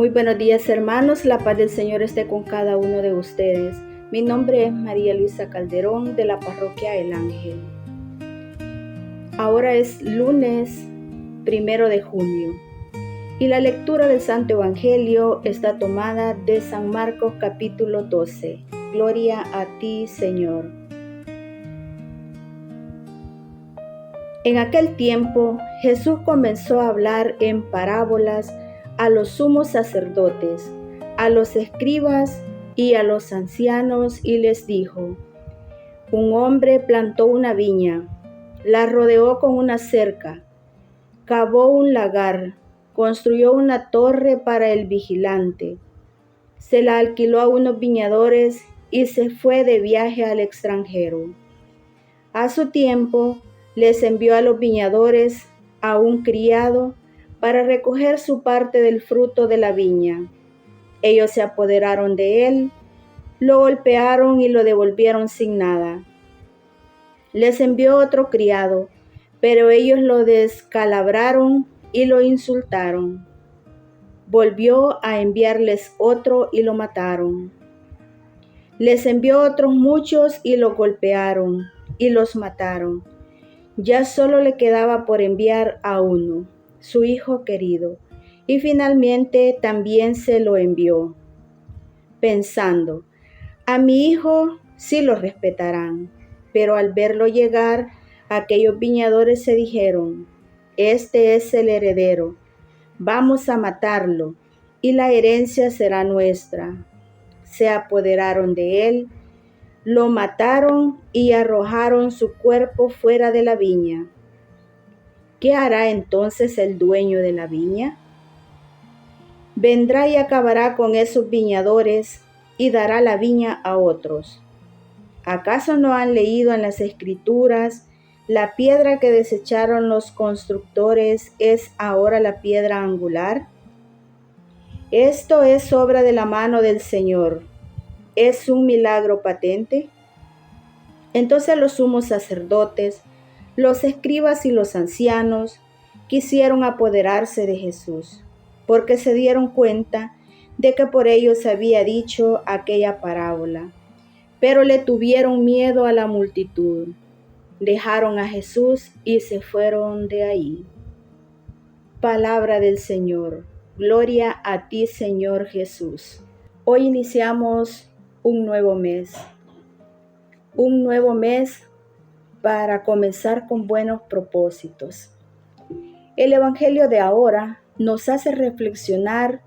Muy buenos días, hermanos, la paz del Señor esté con cada uno de ustedes. Mi nombre es María Luisa Calderón de la parroquia El Ángel. Ahora es lunes 1 de junio y la lectura del Santo Evangelio está tomada de San Marcos capítulo 12. Gloria a ti, Señor. En aquel tiempo Jesús comenzó a hablar en parábolas a los sumos sacerdotes, a los escribas y a los ancianos, y les dijo: Un hombre plantó una viña, la rodeó con una cerca, cavó un lagar, construyó una torre para el vigilante, se la alquiló a unos viñadores y se fue de viaje al extranjero. A su tiempo les envió a los viñadores a un criado para recoger su parte del fruto de la viña. Ellos se apoderaron de él, lo golpearon y lo devolvieron sin nada. Les envió otro criado, pero ellos lo descalabraron y lo insultaron. Volvió a enviarles otro y lo mataron. Les envió otros muchos y lo golpearon y los mataron. Ya solo le quedaba por enviar a uno, su hijo querido, y finalmente también se lo envió, pensando: a mi hijo sí lo respetarán. Pero al verlo llegar, aquellos viñadores se dijeron: este es el heredero, vamos a matarlo, y la herencia será nuestra. Se apoderaron de él, lo mataron y arrojaron su cuerpo fuera de la viña. ¿Qué hará entonces el dueño de la viña? Vendrá y acabará con esos viñadores y dará la viña a otros. ¿Acaso no han leído en las Escrituras: la piedra que desecharon los constructores es ahora la piedra angular? Esto es obra de la mano del Señor. ¿Es un milagro patente? Entonces los sumos sacerdotes, los escribas y los ancianos quisieron apoderarse de Jesús, porque se dieron cuenta de que por ellos había dicho aquella parábola. Pero le tuvieron miedo a la multitud. Dejaron a Jesús y se fueron de ahí. Palabra del Señor. Gloria a ti, Señor Jesús. Hoy iniciamos un nuevo mes. Un nuevo mes para comenzar con buenos propósitos. El Evangelio de ahora nos hace reflexionar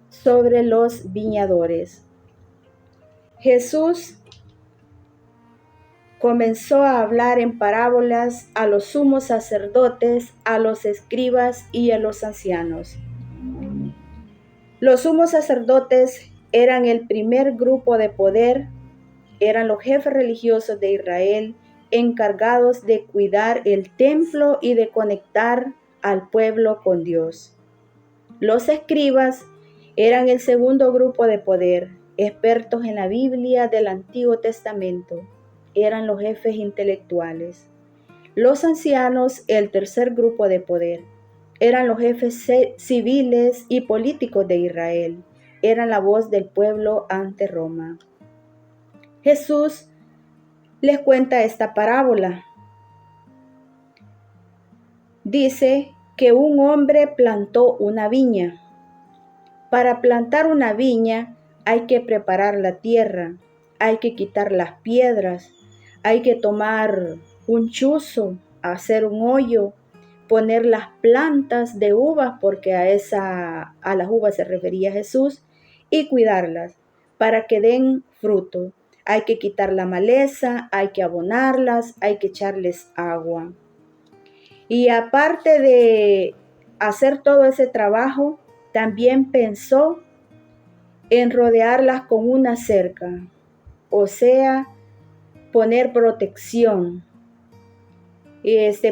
sobre los viñadores. Jesús comenzó a hablar en parábolas a los sumos sacerdotes, a los escribas y a los ancianos. Los sumos sacerdotes eran el primer grupo de poder, eran los jefes religiosos de Israel, encargados de cuidar el templo y de conectar al pueblo con Dios. Los escribas eran el segundo grupo de poder, expertos en la Biblia del Antiguo Testamento. Eran los jefes intelectuales. Los ancianos, el tercer grupo de poder, eran los jefes civiles y políticos de Israel. Eran la voz del pueblo ante Roma. Jesús les cuenta esta parábola. Dice que un hombre plantó una viña. Para plantar una viña hay que preparar la tierra, hay que quitar las piedras, hay que tomar un chuzo, hacer un hoyo, poner las plantas de uvas, porque a las uvas se refería Jesús, y cuidarlas para que den fruto. Hay que quitar la maleza, hay que abonarlas, hay que echarles agua. Y aparte de hacer todo ese trabajo, también pensó en rodearlas con una cerca, o sea, poner protección,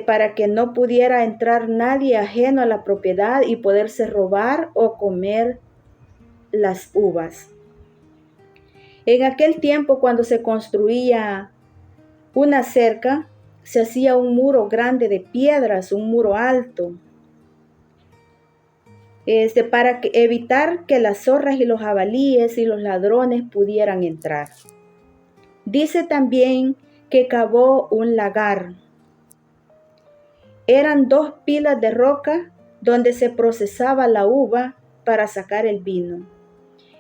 para que no pudiera entrar nadie ajeno a la propiedad y poderse robar o comer las uvas. En aquel tiempo, cuando se construía una cerca, se hacía un muro grande de piedras, un muro alto. para evitar que las zorras y los jabalíes y los ladrones pudieran entrar. Dice también que cavó un lagar. Eran 2 pilas de roca donde se procesaba la uva para sacar el vino.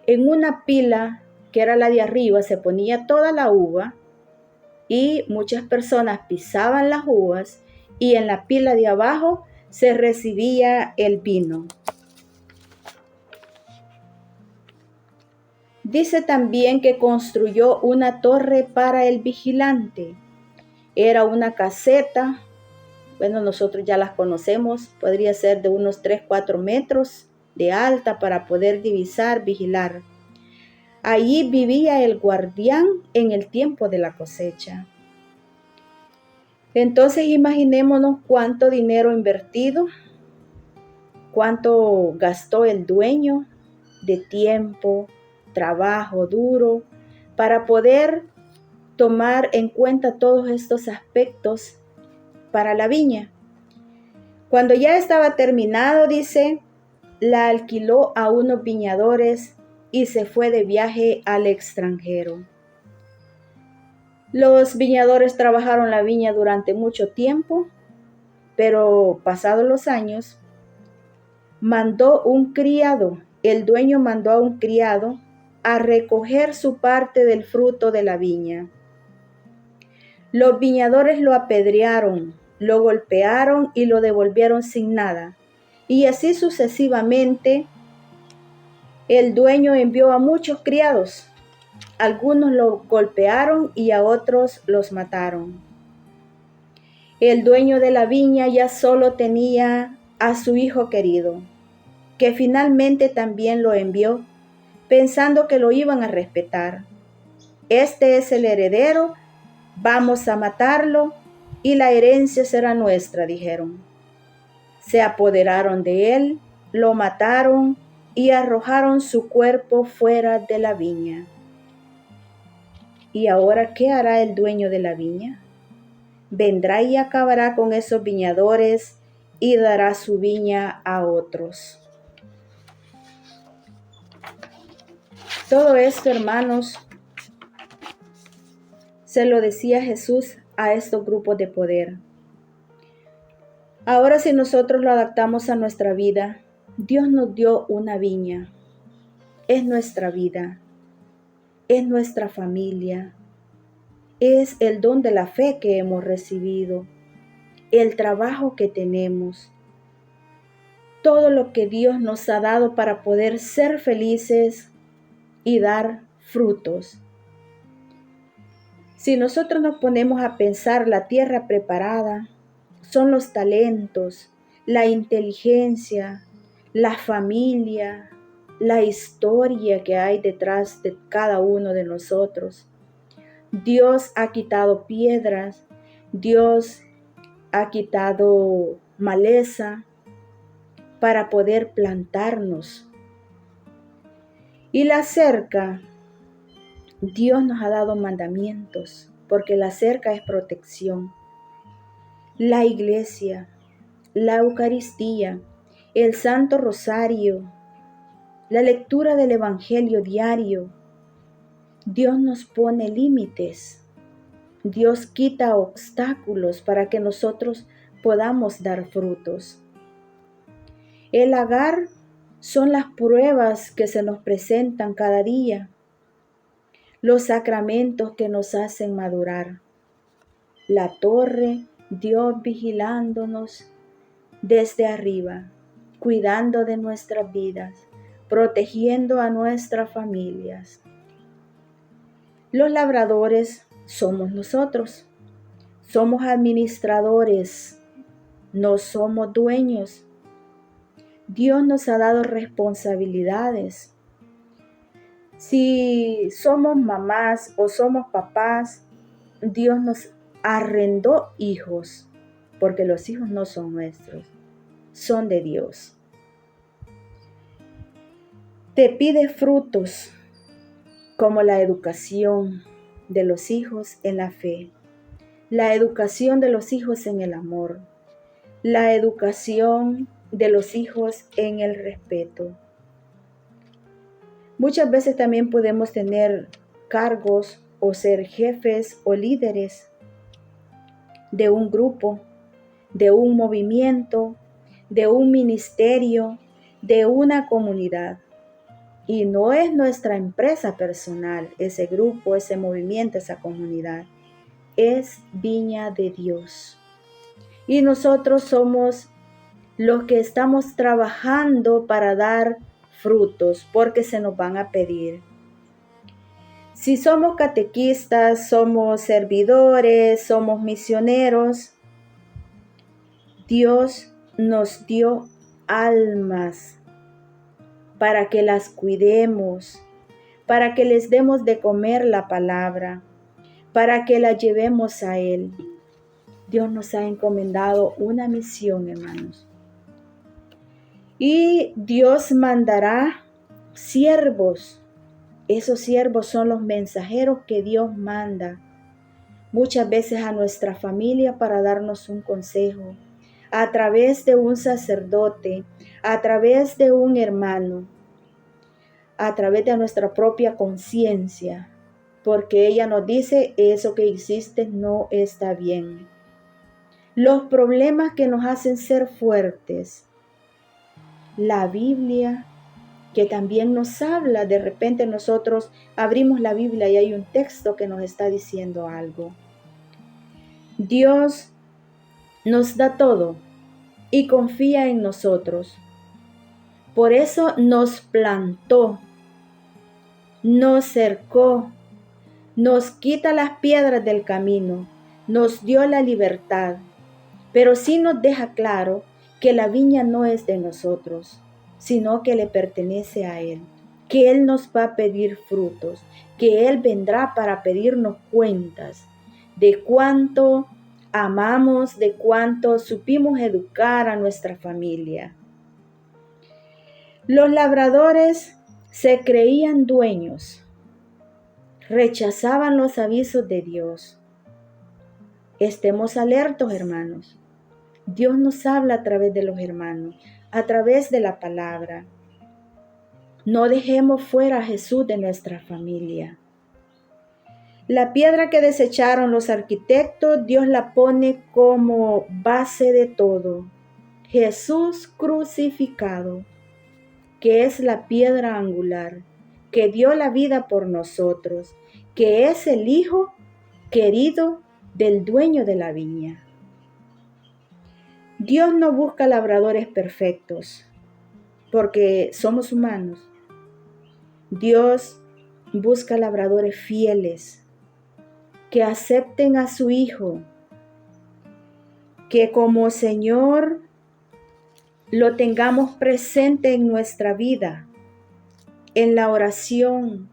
En una pila, que era la de arriba, se ponía toda la uva y muchas personas pisaban las uvas, y en la pila de abajo se recibía el vino. Dice también que construyó una torre para el vigilante. Era una caseta, bueno, nosotros ya las conocemos, podría ser de unos 3-4 metros de alta para poder divisar, vigilar. Allí vivía el guardián en el tiempo de la cosecha. Entonces imaginémonos cuánto dinero invertido, cuánto gastó el dueño de tiempo, trabajo duro, para poder tomar en cuenta todos estos aspectos para la viña. Cuando ya estaba terminado, dice, la alquiló a unos viñadores y se fue de viaje al extranjero. Los viñadores trabajaron la viña durante mucho tiempo, pero pasados los años, el dueño mandó a un criado a recoger su parte del fruto de la viña. Los viñadores lo apedrearon, lo golpearon y lo devolvieron sin nada. Y así sucesivamente, el dueño envió a muchos criados. Algunos lo golpearon y a otros los mataron. El dueño de la viña ya solo tenía a su hijo querido, que finalmente también lo envió, pensando que lo iban a respetar. Este es el heredero, vamos a matarlo y la herencia será nuestra, dijeron. Se apoderaron de él, lo mataron y arrojaron su cuerpo fuera de la viña. ¿Y ahora qué hará el dueño de la viña? Vendrá y acabará con esos viñadores y dará su viña a otros. Todo esto, hermanos, se lo decía Jesús a estos grupos de poder. Ahora, si nosotros lo adaptamos a nuestra vida, Dios nos dio una viña. Es nuestra vida, es nuestra familia, es el don de la fe que hemos recibido, el trabajo que tenemos, todo lo que Dios nos ha dado para poder ser felices y dar frutos. Si nosotros nos ponemos a pensar, la tierra preparada son los talentos, la inteligencia, la familia, la historia que hay detrás de cada uno de nosotros. Dios ha quitado piedras, Dios ha quitado maleza para poder plantarnos. Y la cerca, Dios nos ha dado mandamientos, porque la cerca es protección. La iglesia, la Eucaristía, el Santo Rosario, la lectura del Evangelio diario. Dios nos pone límites. Dios quita obstáculos para que nosotros podamos dar frutos. El lagar son las pruebas que se nos presentan cada día, los sacramentos que nos hacen madurar. La torre, Dios vigilándonos desde arriba, cuidando de nuestras vidas, protegiendo a nuestras familias. Los labradores somos nosotros, somos administradores, no somos dueños. Dios nos ha dado responsabilidades. Si somos mamás o somos papás, Dios nos arrendó hijos, porque los hijos no son nuestros, son de Dios. Te pide frutos como la educación de los hijos en la fe, la educación de los hijos en el amor, la educación de los hijos en el respeto. Muchas veces también podemos tener cargos o ser jefes o líderes de un grupo, de un movimiento, de un ministerio, de una comunidad. Y no es nuestra empresa personal, ese grupo, ese movimiento, esa comunidad. Es viña de Dios. Y nosotros somos los que estamos trabajando para dar frutos, porque se nos van a pedir. Si somos catequistas, somos servidores, somos misioneros, Dios nos dio almas para que las cuidemos, para que les demos de comer la palabra, para que la llevemos a Él. Dios nos ha encomendado una misión, hermanos. Y Dios mandará siervos. Esos siervos son los mensajeros que Dios manda muchas veces a nuestra familia para darnos un consejo, a través de un sacerdote, a través de un hermano, a través de nuestra propia conciencia, porque ella nos dice: eso que hiciste no está bien. Los problemas que nos hacen ser fuertes, la Biblia, que también nos habla, de repente nosotros abrimos la Biblia y hay un texto que nos está diciendo algo. Dios nos da todo y confía en nosotros. Por eso nos plantó, nos cercó, nos quita las piedras del camino, nos dio la libertad, pero sí nos deja claro que la viña no es de nosotros, sino que le pertenece a Él, que Él nos va a pedir frutos, que Él vendrá para pedirnos cuentas de cuánto amamos, de cuánto supimos educar a nuestra familia. Los labradores se creían dueños, rechazaban los avisos de Dios. Estemos alertos, hermanos. Dios nos habla a través de los hermanos, a través de la palabra. No dejemos fuera a Jesús de nuestra familia. La piedra que desecharon los arquitectos, Dios la pone como base de todo. Jesús crucificado, que es la piedra angular, que dio la vida por nosotros, que es el Hijo querido del dueño de la viña. Dios no busca labradores perfectos, porque somos humanos. Dios busca labradores fieles, que acepten a su Hijo, que como Señor lo tengamos presente en nuestra vida, en la oración,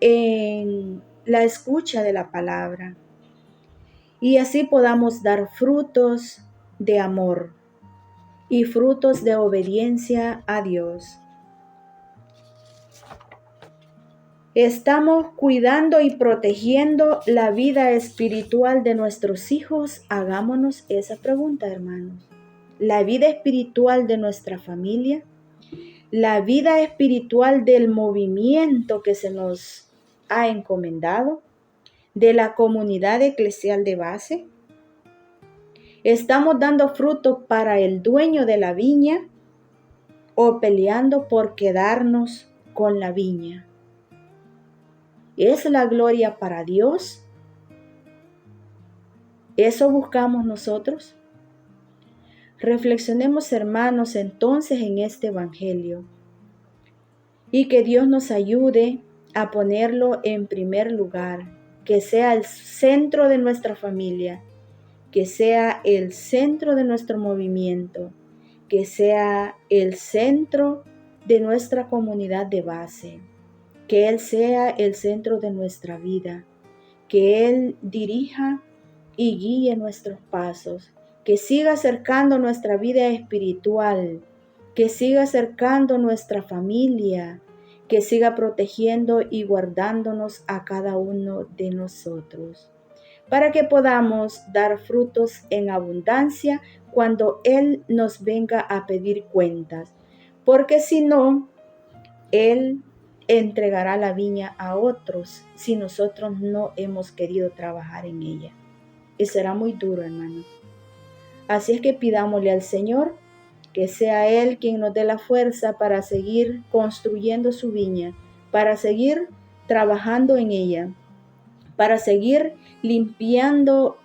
en la escucha de la palabra, y así podamos dar frutos de amor y frutos de obediencia a Dios. ¿Estamos cuidando y protegiendo la vida espiritual de nuestros hijos? Hagámonos esa pregunta, hermanos. La vida espiritual de nuestra familia, la vida espiritual del movimiento que se nos ha encomendado, de la comunidad eclesial de base. ¿Estamos dando fruto para el dueño de la viña o peleando por quedarnos con la viña? ¿Es la gloria para Dios? ¿Eso buscamos nosotros? Reflexionemos, hermanos, entonces en este evangelio y que Dios nos ayude a ponerlo en primer lugar, que sea el centro de nuestra familia, que sea el centro de nuestro movimiento, que sea el centro de nuestra comunidad de base, que Él sea el centro de nuestra vida, que Él dirija y guíe nuestros pasos, que siga acercando nuestra vida espiritual, que siga acercando nuestra familia, que siga protegiendo y guardándonos a cada uno de nosotros. para que podamos dar frutos en abundancia cuando Él nos venga a pedir cuentas. Porque si no, Él entregará la viña a otros si nosotros no hemos querido trabajar en ella. Y será muy duro, hermano. Así es que pidámosle al Señor que sea Él quien nos dé la fuerza para seguir construyendo su viña, para seguir trabajando en ella, para seguir limpiando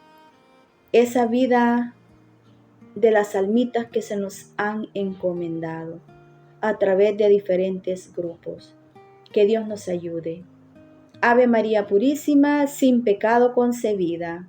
esa vida de las almitas que se nos han encomendado a través de diferentes grupos. Que Dios nos ayude. Ave María Purísima, sin pecado concebida.